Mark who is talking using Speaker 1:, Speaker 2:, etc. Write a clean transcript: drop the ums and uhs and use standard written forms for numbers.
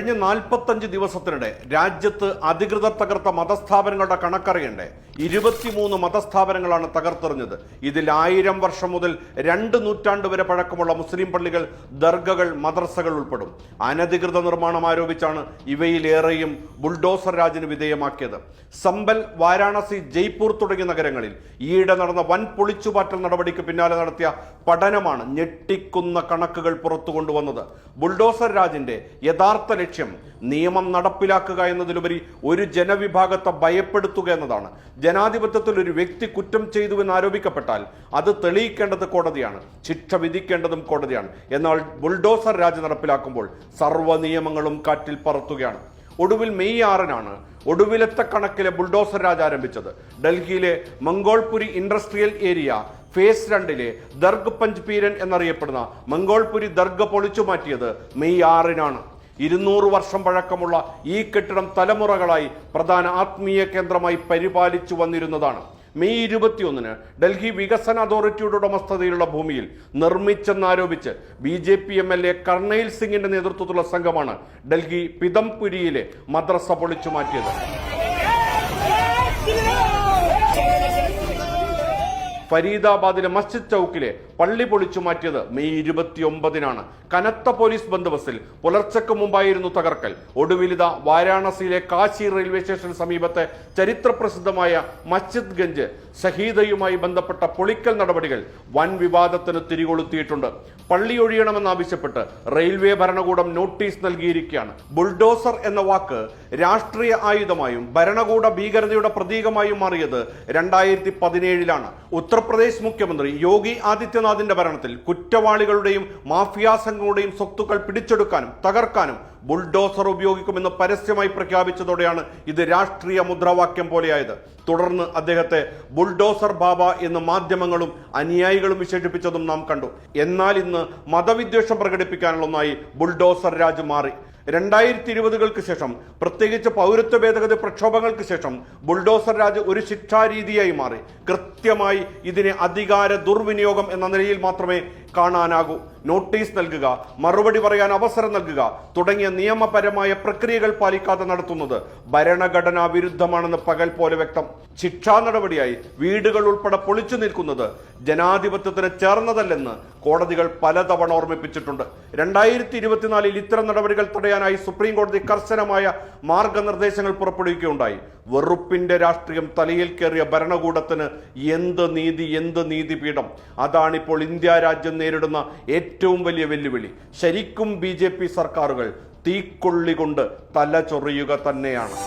Speaker 1: കഴിഞ്ഞ 45 ദിവസത്തിനിടെ രാജ്യത്ത് അധികൃതർ തകർത്ത മതസ്ഥാപനങ്ങളുടെ കണക്കറിയണ്ടേ? 23 മതസ്ഥാപനങ്ങളാണ് തകർത്തെറിഞ്ഞത്. ഇതിൽ 1000 വർഷം മുതൽ 2 നൂറ്റാണ്ട് വരെ പഴക്കമുള്ള മുസ്ലിം പള്ളികൾ, ദർഗകൾ, മദ്രസകൾ ഉൾപ്പെടും. അനധികൃത നിർമ്മാണം ആരോപിച്ചാണ് ഇവയിലേറെയും ബുൾഡോസർ രാജിന് വിധേയമാക്കിയത്. സമ്പൽ, വാരാണസി, ജയ്പൂർ തുടങ്ങിയ നഗരങ്ങളിൽ ഈയിടെ നടന്ന വൻ പൊളിച്ചുപാറ്റൽ നടപടിക്ക് പിന്നാലെ നടത്തിയ പഠനമാണ് ഞെട്ടിക്കുന്ന കണക്കുകൾ പുറത്തു കൊണ്ടുവന്നത്. ബുൾഡോസർ രാജിന്റെ യഥാർത്ഥ ലക്ഷ്യം നിയമം നടപ്പിലാക്കുക എന്നതിലുപരി ഒരു ജനവിഭാഗത്തെ ഭയപ്പെടുത്തുക എന്നതാണ്. ജനാധിപത്യത്തിൽ ഒരു വ്യക്തി കുറ്റം ചെയ്തുവെന്ന് ആരോപിക്കപ്പെട്ടാൽ അത് തെളിയിക്കേണ്ടത് കോടതിയാണ്, ശിക്ഷ വിധിക്കേണ്ടതും കോടതിയാണ്. എന്നാൽ ബുൾഡോസർ രാജ് നടപ്പിലാക്കുമ്പോൾ സർവ്വ നിയമങ്ങളും കാറ്റിൽ പറത്തുകയാണ്. ഒടുവിൽ മെയ് 6-നാണ് ഒടുവിലത്തെ കണക്കിലെ ബുൾഡോസർ രാജ് ആരംഭിച്ചത്. ഡൽഹിയിലെ Mangolpuri industrial area face 2-ലെ ദർഗ് punch പീരൻ എന്നറിയപ്പെടുന്ന മംഗോൾപുരി ദർഗ് പൊളിച്ചു മാറ്റിയത് മെയ് 6-നാണ്. 200 വർഷം പഴക്കമുള്ള ഈ കെട്ടിടം തലമുറകളായി പ്രധാന ആത്മീയ കേന്ദ്രമായി പരിപാലിച്ചു വന്നിരുന്നതാണ്. മെയ് 21-ന് ഡൽഹി വികസന അതോറിറ്റിയുടെ ഉടമസ്ഥതയിലുള്ള ഭൂമിയിൽ നിർമ്മിച്ചെന്നാരോപിച്ച് BJP MLA കർണയിൽ സിംഗിന്റെ നേതൃത്വത്തിലുള്ള സംഘമാണ് ഡൽഹി പിതംപുരിയിലെ മദ്രസ പൊളിച്ചു മാറ്റിയത്. ഫരീദാബാദിലെ മസ്ജിദ് ചൌക്കിലെ പള്ളി പൊളിച്ചു മാറ്റിയത് മെയ് 29-നാണ്. കനത്ത പോലീസ് ബന്ദോബസ്തിൽ പുലർച്ചയ്ക്ക് മുമ്പായിരുന്നു തകർക്കൽ. ഒടുവിലിത വാരാണസിയിലെ കാശി റെയിൽവേ സ്റ്റേഷന് സമീപത്തെ ചരിത്രപ്രസിദ്ധമായ മസ്ജിദ് ഗഞ്ച് ഷഹീദയുമായി ബന്ധപ്പെട്ട പൊളിക്കൽ നടപടികൾ വൻ വിവാദത്തിന് തിരികൊളുത്തിയിട്ടുണ്ട്. പള്ളി ഒഴിയണമെന്നാവശ്യപ്പെട്ട് റെയിൽവേ ഭരണകൂടം നോട്ടീസ് നൽകിയിരിക്കുകയാണ്. ബുൾഡോസർ എന്ന വാക്ക് രാഷ്ട്രീയ ആയുധമായും ഭരണകൂട ഭീകരതയുടെ പ്രതീകമായും മാറിയത് 2017-ലാണ്. ഉത്തർപ്രദേശ് മുഖ്യമന്ത്രി യോഗി ആദിത്യനാഥിന്റെ ഭരണത്തിൽ കുറ്റവാളികളുടെയും മാഫിയ സംഘങ്ങളുടെയും സ്വത്തുക്കൾ പിടിച്ചെടുക്കാനും തകർക്കാനും ബുൾഡോസർ ഉപയോഗിക്കുമെന്ന് പരസ്യമായി പ്രഖ്യാപിച്ചതോടെയാണ് ഇത് രാഷ്ട്രീയ മുദ്രാവാക്യം പോലെയായത്. തുടർന്ന് അദ്ദേഹത്തെ ബുൾഡോസർ ബാബ എന്ന് മാധ്യമങ്ങളും അനുയായികളും വിശേഷിപ്പിച്ചതും നാം കണ്ടു. എന്നാൽ ഇന്ന് മതവിദ്വേഷം പ്രകടിപ്പിക്കാനുള്ള ഒന്നായി ബുൾഡോസർ രാജ് മാറി. 2020-കൾക്ക് ശേഷം, പ്രത്യേകിച്ച് പൗരത്വ ഭേദഗതി പ്രക്ഷോഭങ്ങൾക്ക് ശേഷം ബുൾഡോസർ രാജ് ഒരു ശിക്ഷാരീതിയായി മാറി. കൃത്യമായി ഇതിനെ അധികാര ദുർവിനിയോഗം എന്ന നിലയിൽ മാത്രമേ കാണാനാകൂ. നോട്ടീസ് നൽകുക, മറുപടി പറയാൻ അവസരം നൽകുക തുടങ്ങിയ നിയമപരമായ പ്രക്രിയകൾ പാലിക്കാതെ നടത്തുന്നത് ഭരണഘടനാ വിരുദ്ധമാണെന്ന് പകൽ പോലെ വ്യക്തം. ശിക്ഷാ നടപടിയായി വീടുകൾ ഉൾപ്പെടെ പൊളിച്ചു നിൽക്കുന്നത് ജനാധിപത്യത്തിന് ചേർന്നതല്ലെന്ന് കോടതികൾ പലതവണ ഓർമ്മിപ്പിച്ചിട്ടുണ്ട്. 2024-ൽ ഇത്തരം നടപടികൾ തടയാനായി സുപ്രീം കോടതി കർശനമായ മാർഗനിർദ്ദേശങ്ങൾ പുറപ്പെടുവിക്കുകയുണ്ടായി. വെറുപ്പിന്റെ രാഷ്ട്രീയം തലയിൽ കയറിയ ഭരണകൂടത്തിന് എന്ത് നീതിപീഠം! അതാണിപ്പോൾ ഇന്ത്യ രാജ്യം നേരിടുന്ന ഏറ്റവും വലിയ വെല്ലുവിളി. ശരിക്കും BJP സർക്കാരുകൾ തീക്കൊള്ളി കൊണ്ട് തല ചൊറിയുക തന്നെയാണ്.